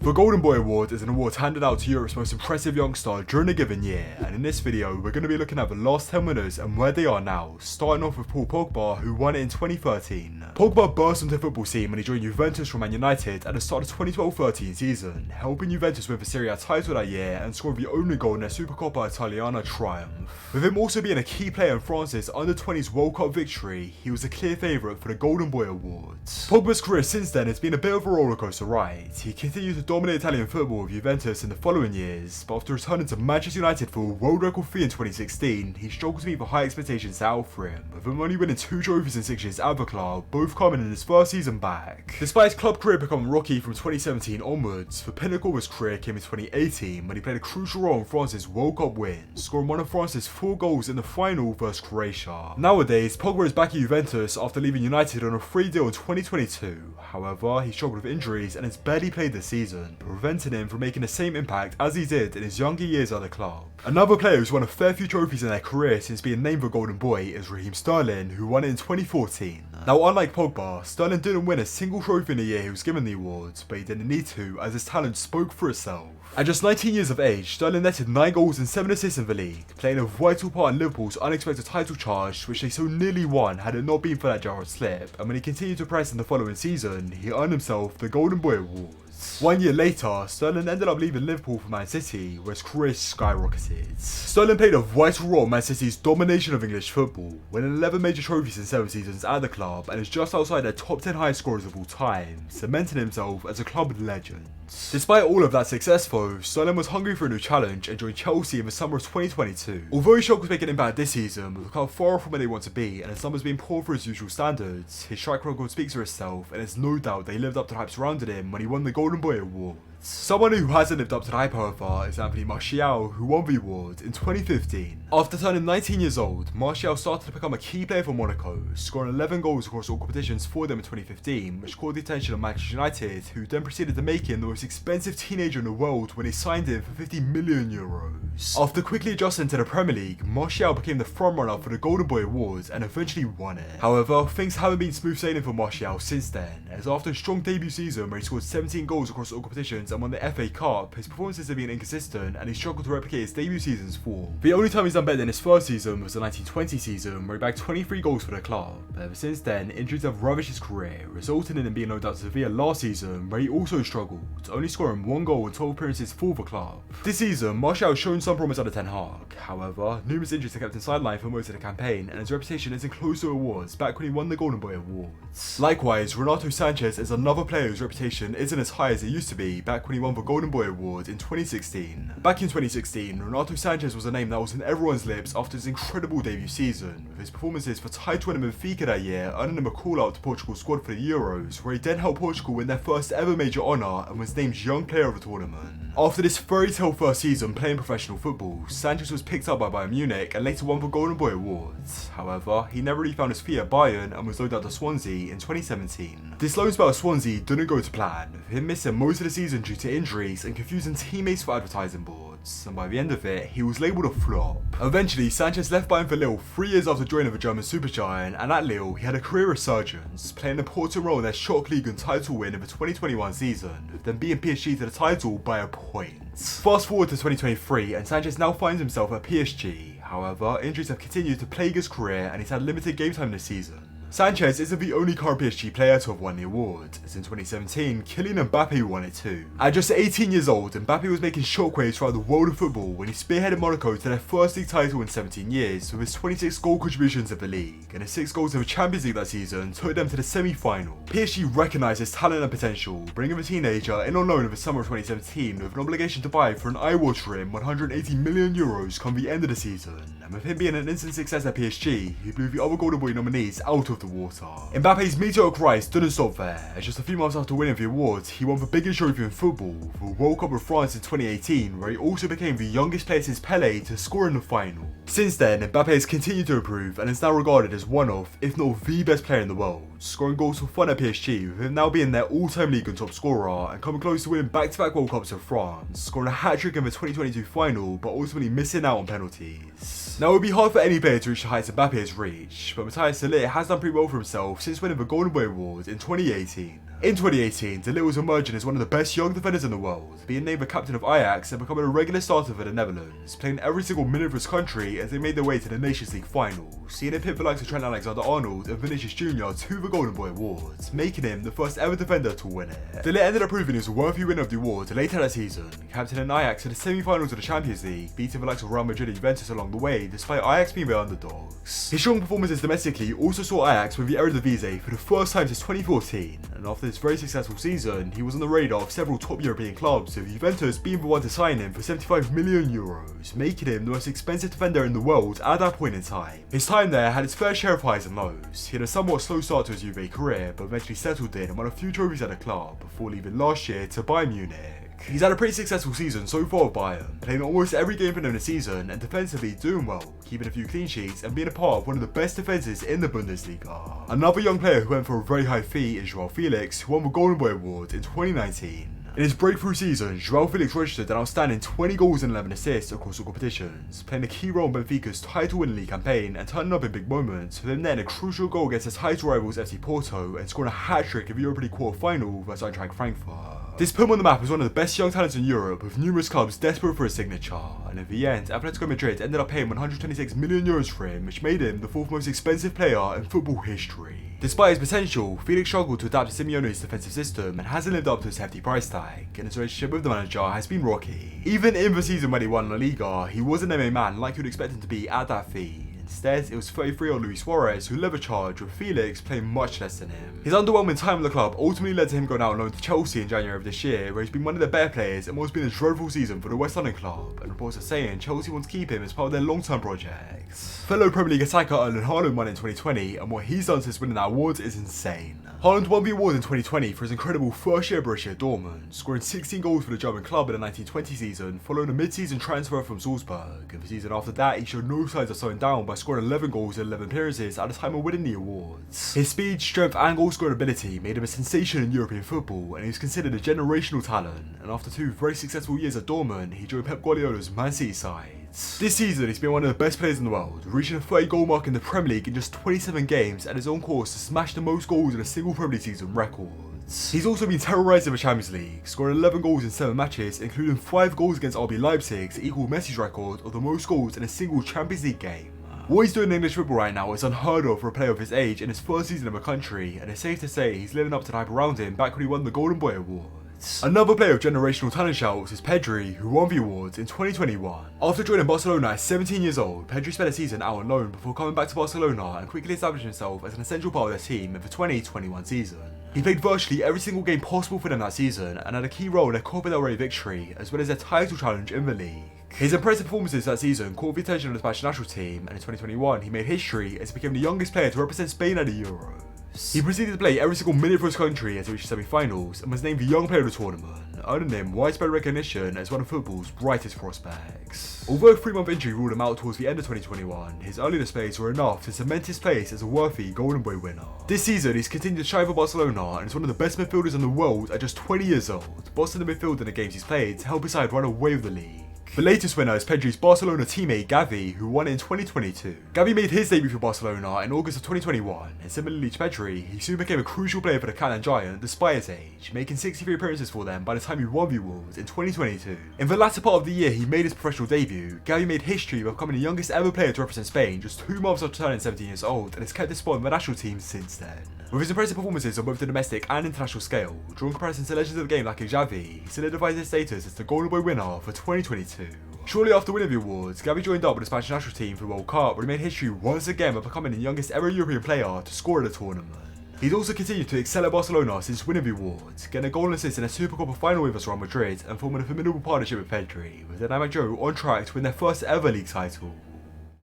The Golden Boy Award is an award handed out to Europe's most impressive youngster during a given year, and in this video we're going to be looking at the last 10 winners and where they are now, starting off with Paul Pogba, who won it in 2013. Pogba burst onto the football scene when he joined Juventus from Man United at the start of the 2012-13 season, helping Juventus win the Serie A title that year and scoring the only goal in their Supercoppa Italiana triumph. With him also being a key player in France's under-20s World Cup victory, he was a clear favourite for the Golden Boy Award. Pogba's career since then has been a bit of a rollercoaster ride. He continued to dominate Italian football with Juventus in the following years, but after returning to Manchester United for a world record fee in 2016, he struggled to meet the high expectations set out for him, with him only winning 2 trophies in 6 years at the club, both coming in his first season back. Despite his club career becoming rocky from 2017 onwards, the pinnacle of his career came in 2018 when he played a crucial role in France's World Cup win, scoring one of France's 4 goals in the final versus Croatia. Nowadays, Pogba is back at Juventus after leaving United on a free deal in 2022. However, he struggled with injuries and has barely played this season, preventing him from making the same impact as he did in his younger years at the club. Another player who's won a fair few trophies in their career since being named the Golden Boy is Raheem Sterling, who won it in 2014. Now, unlike Pogba, Sterling didn't win a single trophy in the year he was given the awards, but he didn't need to as his talent spoke for itself. At just 19 years of age, Sterling netted 9 goals and 7 assists in the league, playing a vital part in Liverpool's unexpected title charge, which they so nearly won had it not been for that Gerrard slip, and when he continued to press in the following season, he earned himself the Golden Boy Award. 1 year later, Sterling ended up leaving Liverpool for Man City, where his career skyrocketed. Sterling played a vital role in Man City's domination of English football, winning 11 major trophies in 7 seasons at the club, and is just outside their top 10 highest scorers of all time, cementing himself as a club legend. Despite all of that success though, Sterling was hungry for a new challenge and joined Chelsea in the summer of 2022. Although he struggled to make an impact this season, with the club far from where they want to be and his numbers being poor for his usual standards, his track record speaks for itself, and there's no doubt that he lived up to the hype surrounding him when he won the Golden Boy Award. Someone who hasn't lived up to the hype however is Anthony Martial, who won the award in 2015. After turning 19 years old, Martial started to become a key player for Monaco, scoring 11 goals across all competitions for them in 2015, which caught the attention of Manchester United, who then proceeded to make him the most expensive teenager in the world when they signed him for €50 million. After quickly adjusting to the Premier League, Martial became the frontrunner for the Golden Boy Award and eventually won it. However, things haven't been smooth sailing for Martial since then, as after a strong debut season where he scored 17 goals across all competitions and won the FA Cup, his performances have been inconsistent and he struggled to replicate his debut season's form. The only time he's done better than his first season was the 1920 season, where he bagged 23 goals for the club, but ever since then, injuries have ravished his career, resulting in him being loaned out to Sevilla last season, where he also struggled, only scoring 1 goal in 12 appearances for the club. This season, Martial has shown some promise under Ten Hag, however, numerous injuries have kept him sidelined for most of the campaign, and his reputation isn't close to awards back when he won the Golden Boy Awards. Likewise, Renato Sanchez is another player whose reputation isn't as high as it used to be back when he won the Golden Boy Award in 2016. Back in 2016, Renato Sanchez was a name that was on everyone's lips after his incredible debut season, with his performances for title winning Benfica that year earning him a call-out to Portugal's squad for the Euros, where he then helped Portugal win their first ever major honour and was named Young Player of the Tournament. After this fairy tale first season playing professional football, Sanchez was picked up by Bayern Munich and later won the Golden Boy Awards. However, he never really found his feet at Bayern and was loaned out to Swansea in 2017. This loan spell at Swansea didn't go to plan, with him missing most of the season due to injuries and confusing teammates for advertising boards, and by the end of it, he was labelled a flop. Eventually, Sanchez left Bayern for Lille 3 years after joining the German supergiant, and at Lille, he had a career resurgence, playing an important role in their shock league and title win in the 2021 season, with them beating PSG to the title by a point. Fast forward to 2023, and Sanchez now finds himself at PSG. However, injuries have continued to plague his career, and he's had limited game time this season. Sanchez isn't the only current PSG player to have won the award, as in 2017, Kylian Mbappe won it too. At just 18 years old, Mbappe was making shockwaves throughout the world of football when he spearheaded Monaco to their first league title in 17 years with his 26 goal contributions of the league, and his 6 goals in the Champions League that season took them to the semi-final. PSG recognised his talent and potential, bringing the teenager in on loan in the summer of 2017 with an obligation to buy for an eye-watering €180 million come the end of the season, and with him being an instant success at PSG, he blew the other Golden Boy nominees out of the water. Mbappe's meteoric rise didn't stop there, as just a few months after winning the awards, he won the biggest trophy in football, the World Cup of France in 2018, where he also became the youngest player since Pelé to score in the final. Since then, Mbappe has continued to improve and is now regarded as one of, if not the best player in the world, scoring goals for fun at PSG, with him now being their all-time league and top scorer, and coming close to winning back-to-back World Cups in France, scoring a hat-trick in the 2022 final, but ultimately missing out on penalties. Now, it would be hard for any player to reach the heights Mbappe has reached, but Matthias de Ligt has done pretty well for himself since winning the Golden Boy Award in 2018. In 2018, De Ligt was emerging as one of the best young defenders in the world, being named the captain of Ajax and becoming a regular starter for the Netherlands, playing every single minute for his country as they made their way to the Nations League final, seeing him pit the likes of Trent Alexander-Arnold and Vinicius Jr. to the Golden Boy Awards, making him the first ever defender to win it. De Ligt ended up proving he was a worthy winner of the award later that season, captaining Ajax to the semi-finals of the Champions League, beating the likes of Real Madrid and Juventus along the way, despite Ajax being their underdogs. His strong performances domestically also saw Ajax win the Eredivisie for the first time since 2014, and after this very successful season, he was on the radar of several top European clubs, with Juventus being the one to sign him for 75 million euros, making him the most expensive defender in the world at that point in time. His time there had its fair share of highs and lows. He had a somewhat slow start to his Juve career, but eventually settled in and won a few trophies at the club before leaving last year to Bayern Munich. He's had a pretty successful season so far with Bayern, playing almost every game for them this season and defensively doing well, keeping a few clean sheets and being a part of one of the best defences in the Bundesliga. Another young player who went for a very high fee is Joao Felix, who won the Golden Boy Award in 2019. In his breakthrough season, Joao Felix registered an outstanding 20 goals and 11 assists across all competitions, playing a key role in Benfica's title-winning league campaign and turning up in big moments, with him netting a crucial goal against his title rivals FC Porto and scoring a hat-trick in the Europa League quarter-final versus Eintracht Frankfurt. This put him on the map as one of the best young talents in Europe, with numerous clubs desperate for his signature, and in the end, Atletico Madrid ended up paying 126 million euros for him, which made him the fourth most expensive player in football history. Despite his potential, Felix struggled to adapt to Simeone's defensive system and hasn't lived up to his hefty price tag, and his relationship with the manager has been rocky. Even in the season when he won La Liga, he wasn't a main man like you'd expect him to be at that fee. Instead, it was 33-year-old Luis Suarez who led the charge, with Felix playing much less than him. His underwhelming time in the club ultimately led to him going out on loan to Chelsea in January of this year, where he's been one of their better players and what's been a dreadful season for the West London club, and reports are saying Chelsea wants to keep him as part of their long-term projects. Fellow Premier League attacker Erling Haaland won in 2020, and what he's done since winning that award is insane. Haaland won the award in 2020 for his incredible first year at Borussia Dortmund, scoring 16 goals for the German club in the 1920 season, following a mid-season transfer from Salzburg. And the season after that, he showed no signs of slowing down by scoring 11 goals in 11 appearances at the time of winning the awards. His speed, strength and goal scoring ability made him a sensation in European football, and he was considered a generational talent, and after 2 very successful years at Dortmund, he joined Pep Guardiola's Man City side. This season, he's been one of the best players in the world, reaching a 30-goal mark in the Premier League in just 27 games and is on course to smash the most goals in a single Premier League season records. He's also been terrorised in the Champions League, scoring 11 goals in 7 matches, including 5 goals against RB Leipzig to equal Messi's record of the most goals in a single Champions League game. What he's doing in English football right now is unheard of for a player of his age in his first season in the country, and it's safe to say he's living up to the hype around him back when he won the Golden Boy Award. Another player of generational talent shouts is Pedri, who won the awards in 2021. After joining Barcelona at 17 years old, Pedri spent a season out on loan before coming back to Barcelona and quickly established himself as an essential part of their team in the 2021 season. He played virtually every single game possible for them that season and had a key role in their Copa del Rey victory, as well as their title challenge in the league. His impressive performances that season caught the attention of the Spanish national team, and in 2021 he made history as he became the youngest player to represent Spain at the Euros. He proceeded to play every single minute for his country as he reached the semi-finals and was named the young player of the tournament, earning him widespread recognition as one of football's brightest prospects. Although a 3-month injury ruled him out towards the end of 2021, his early displays were enough to cement his place as a worthy Golden Boy winner. This season, he's continued to shine for Barcelona and is one of the best midfielders in the world at just 20 years old, bossing the midfield in the games he's played to help his side run away with the league. The latest winner is Pedri's Barcelona teammate Gavi, who won it in 2022. Gavi made his debut for Barcelona in August of 2021, and similarly to Pedri, he soon became a crucial player for the Catalan giant despite his age, making 63 appearances for them by the time he won the awards in 2022. In the latter part of the year he made his professional debut, Gavi made history by becoming the youngest ever player to represent Spain just 2 months after turning 17 years old, and has kept his spot in the national team since then. With his impressive performances on both the domestic and international scale, drawing comparisons to legends of the game like Xavi, he solidifies his status as the Golden Boy winner for 2022. Shortly after winning the awards, Gavi joined up with the Spanish national team for the World Cup, where he made history once again by becoming the youngest ever European player to score at the tournament. He's also continued to excel at Barcelona since winning the awards, getting a goal and assist in a Supercopa final with Real Madrid and forming a formidable partnership with Pedri, with dynamic duo on track to win their first ever league title.